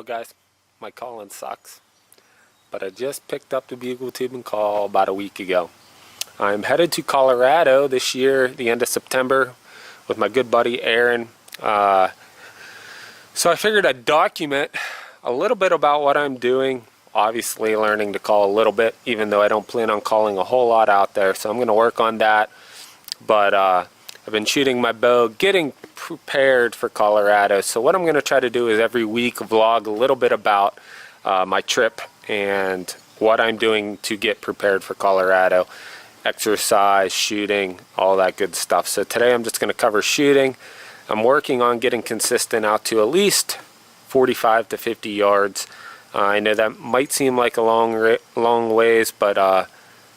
guys, my calling sucks, but I just picked up the bugle tube and call about a week ago. I'm headed to Colorado this year, the end of September, with my good buddy Aaron. So I figured I'd document a little bit about what I'm doing. Obviously learning to call a little bit, even though I don't plan on calling a whole lot out there, so I'm going to work on that. But I've been shooting my bow, getting prepared for Colorado. So what I'm going to try to do is every week vlog a little bit about my trip and what I'm doing to get prepared for Colorado. Exercise, shooting, all that good stuff. So today I'm just going to cover shooting. I'm working on getting consistent out to at least 45 to 50 yards. I know that might seem like a long ways, but I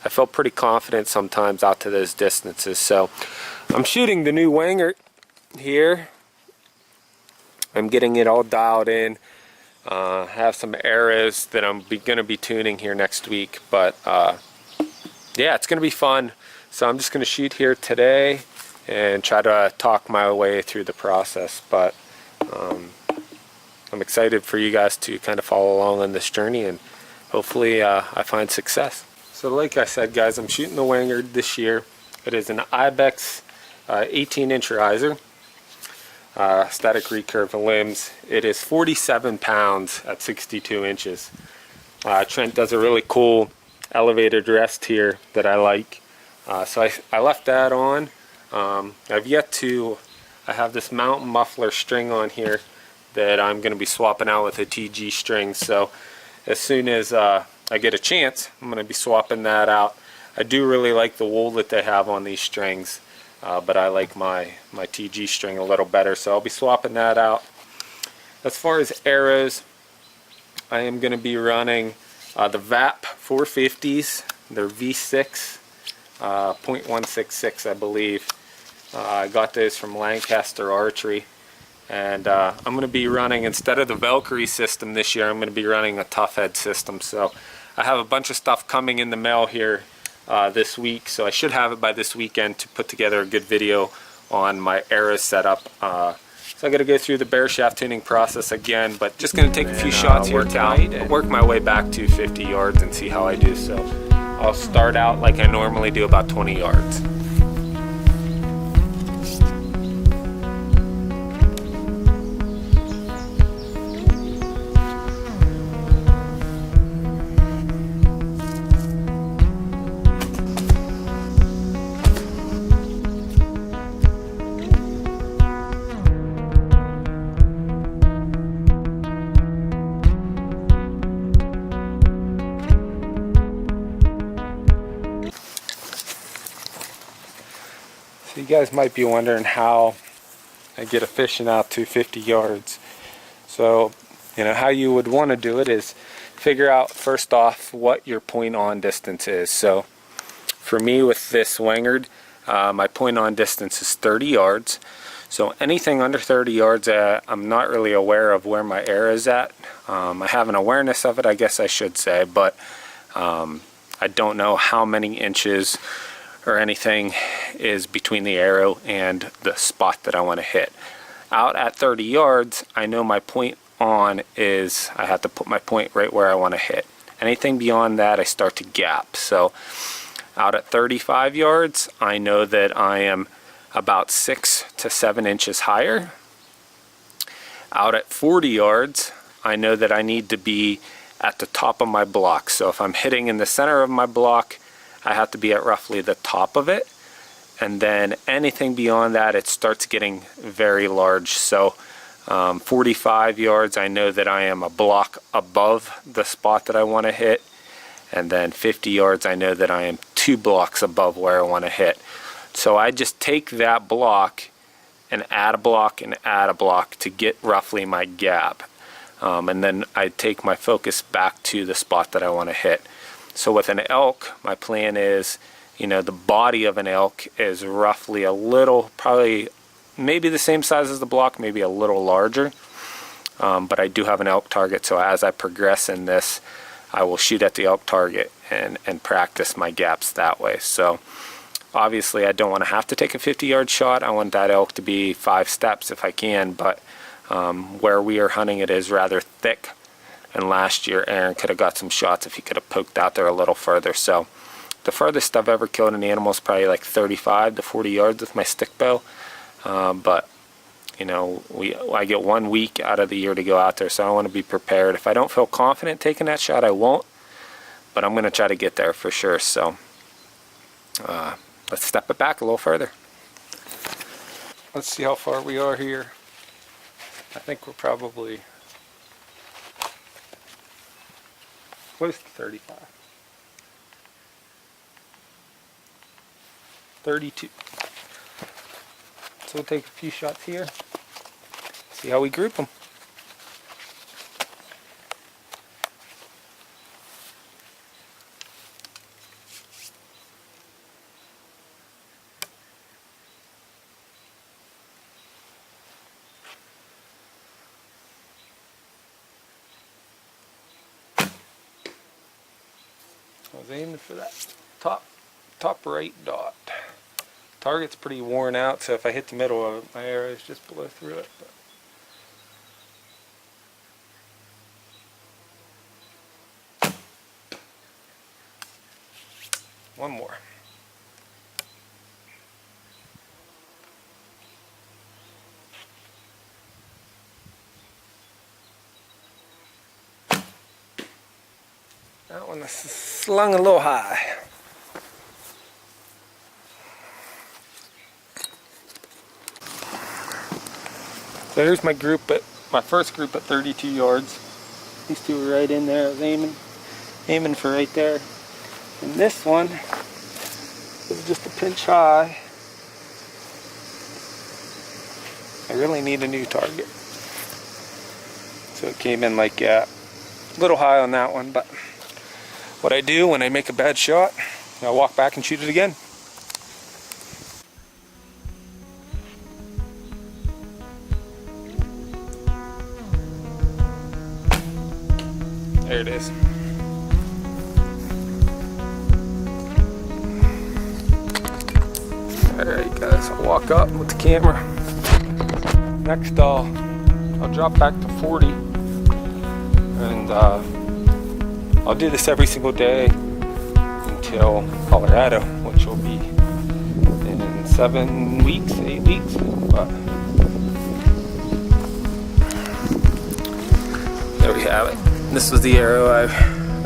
felt pretty confident sometimes out to those distances. So I'm shooting the new Wangert here. I'm getting it all dialed in. Have some arrows that I'm going to be tuning here next week, but yeah, it's going to be fun. So I'm just going to shoot here today and try to talk my way through the process, but I'm excited for you guys to kind of follow along on this journey, and hopefully I find success. So like I said, guys, I'm shooting the Wangert this year. It is an Ibex 18-inch riser, static recurve limbs. It is 47 pounds at 62 inches. Trent does a really cool elevated rest here that I like. So I left that on. I have this mountain muffler string on here that I'm going to be swapping out with a TG string. So as soon as I get a chance, I'm going to be swapping that out. I do really like the wool that they have on these strings, but I like my TG string a little better, so I'll be swapping that out. As far as arrows, I am going to be running the VAP 450s. They're V6, .166 I believe. I got those from Lancaster Archery. And I'm going to be running, instead of the Valkyrie system this year, I'm going to be running a tough head system. So I have a bunch of stuff coming in the mail here this week, so I should have it by this weekend to put together a good video on my arrow setup. So I got to go through the bear shaft tuning process again, but just going to take a few shots here tonight and work my way back to 50 yards and see how I do. So I'll start out like I normally do, about 20 yards. You guys might be wondering how I get a fishing out to 50 yards. So, how you would want to do it is figure out first off what your point on distance is. So, for me with this Wangert, my point on distance is 30 yards. So anything under 30 yards, I'm not really aware of where my arrow is at. I have an awareness of it, I guess I should say, but I don't know how many inches or anything is between the arrow and the spot that I want to hit. Out at 30 yards, I know my point on is, I have to put my point right where I want to hit. Anything beyond that, I start to gap. So out at 35 yards, I know that I am about 6 to 7 inches higher. Out at 40 yards, I know that I need to be at the top of my block. So if I'm hitting in the center of my block, I have to be at roughly the top of it, and then anything beyond that, it starts getting very large. So 45 yards, I know that I am a block above the spot that I want to hit, and then 50 yards, I know that I am 2 blocks above where I want to hit. So I just take that block and add a block and add a block to get roughly my gap, and then I take my focus back to the spot that I want to hit. So with an elk, my plan is, the body of an elk is roughly a little, probably maybe the same size as the block, maybe a little larger. But I do have an elk target, so as I progress in this, I will shoot at the elk target and practice my gaps that way. So obviously I don't want to have to take a 50-yard shot. I want that elk to be 5 steps if I can, but where we are hunting, it is rather thick And last year Aaron could have got some shots if he could have poked out there a little further. So the furthest I've ever killed an animal is probably like 35 to 40 yards with my stick bow. But you know, I get 1 week out of the year to go out there, so I want to be prepared. If I don't feel confident taking that shot, I won't. But I'm going to try to get there for sure. So let's step it back a little further. Let's see how far we are here. I think we're probably close to 35. 32. So we'll take a few shots here. See how we group them. I was aiming for that top right dot. Target's pretty worn out, so if I hit the middle of it, my arrows just blow through it. But one more. That one is slung a little high. So here's my group, my first group at 32 yards. These two were right in there. I was aiming for right there. And this one is just a pinch high. I really need a new target. So it came in like a little high on that one, but what I do when I make a bad shot, I walk back and shoot it again. There it is. Alright guys, I'll walk up with the camera. Next I'll drop back to 40 and I'll do this every single day until Colorado, which will be in 7 weeks, 8 weeks. But there we have it. This was the arrow I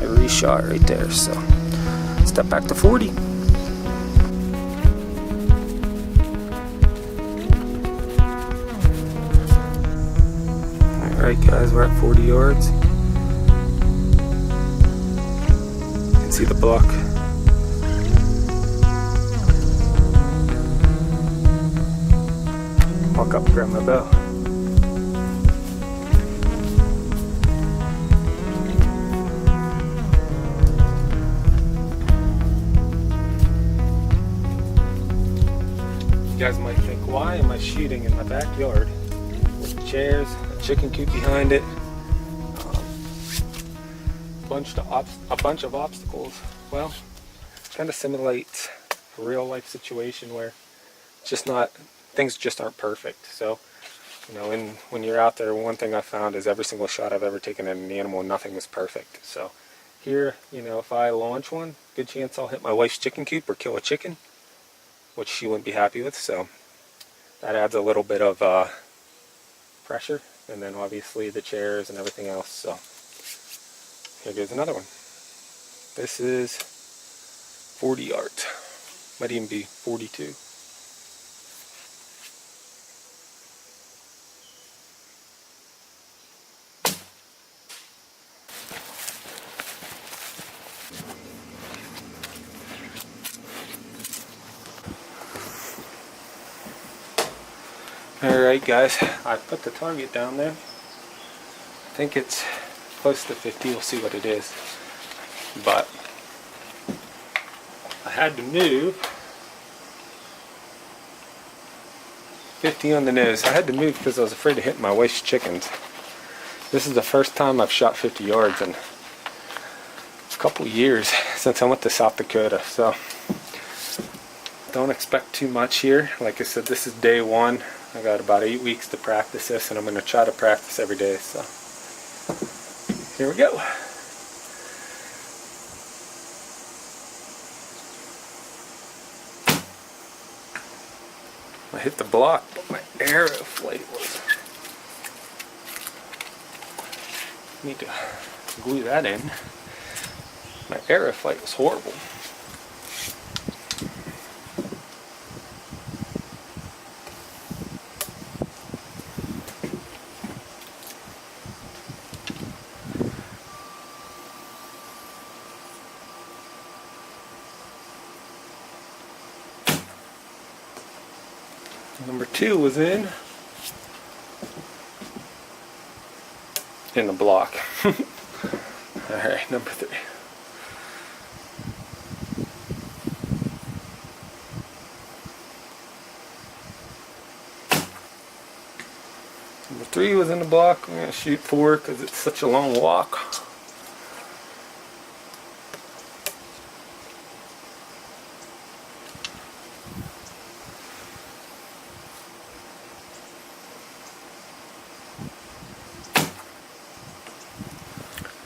reshot right there. So step back to 40. Alright guys, we're at 40 yards. You can see the block. Walk up and grab my bow. You guys might think, why am I shooting in my backyard with chairs, a chicken coop behind it, a bunch of obstacles? Well, it kind of simulates a real life situation where it's just not, things just aren't perfect. So, you know, when you're out there, one thing I found is every single shot I've ever taken at an animal, nothing was perfect. So here, you know, if I launch one, good chance I'll hit my wife's chicken coop or kill a chicken, which she wouldn't be happy with. So that adds a little bit of pressure, and then obviously the chairs and everything else. So here goes another one. This is 40 yards, might even be 42. Alright guys, I put the target down there. I think it's close to 50, we'll see what it is. But I had to move 50 on the nose. I had to move because I was afraid of hitting my wife's chickens. This is the first time I've shot 50 yards in a couple years since I went to South Dakota. So don't expect too much here. Like I said, this is day one. I got about 8 weeks to practice this, and I'm going to try to practice every day. So here we go. I hit the block, but my arrow flight was... Need to glue that in. My arrow flight was horrible. Number 2 was in the block. Alright, number 3. Number 3 was in the block. I'm going to shoot 4 because it's such a long walk.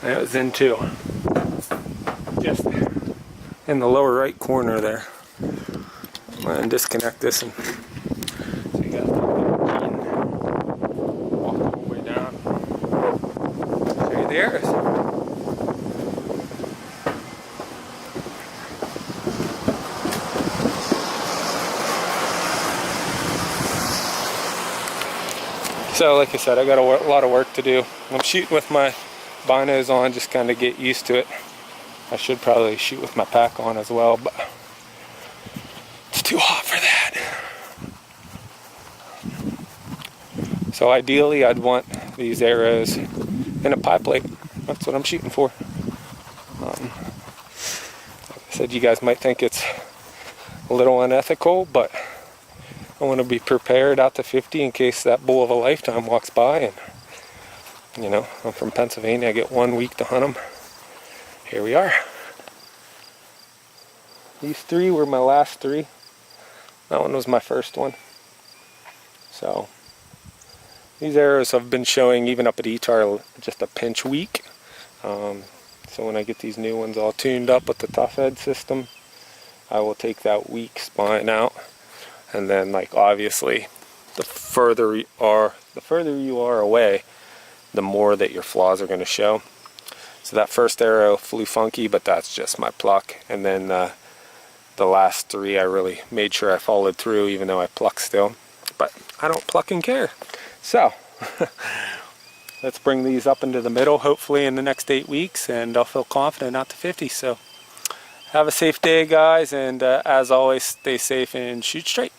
That was in 2. Just in the lower right corner there. I'm going to disconnect this and so you guys can walk all the way down. Show you the arrows. So like I said, I got a lot of work to do. I'm shooting with my binos on, just kind of get used to it. I should probably shoot with my pack on as well, but it's too hot for that. So ideally I'd want these arrows in a pie plate. That's what I'm shooting for. Like I said, you guys might think it's a little unethical, but I want to be prepared out to 50 in case that bull of a lifetime walks by. And you know, I'm from Pennsylvania. I get 1 week to hunt them. Here we are. These 3 were my last 3. That one was my first one. So these arrows have been showing even up at ETAR just a pinch weak. So when I get these new ones all tuned up with the tough head system, I will take that weak spine out. And then, like, obviously, the further you are away, the more that your flaws are going to show. So that first arrow flew funky, but that's just my pluck. And then the last 3 I really made sure I followed through, even though I pluck still. But I don't pluck and care. So let's bring these up into the middle, hopefully in the next 8 weeks, and I'll feel confident out to 50. So have a safe day, guys, and as always, stay safe and shoot straight.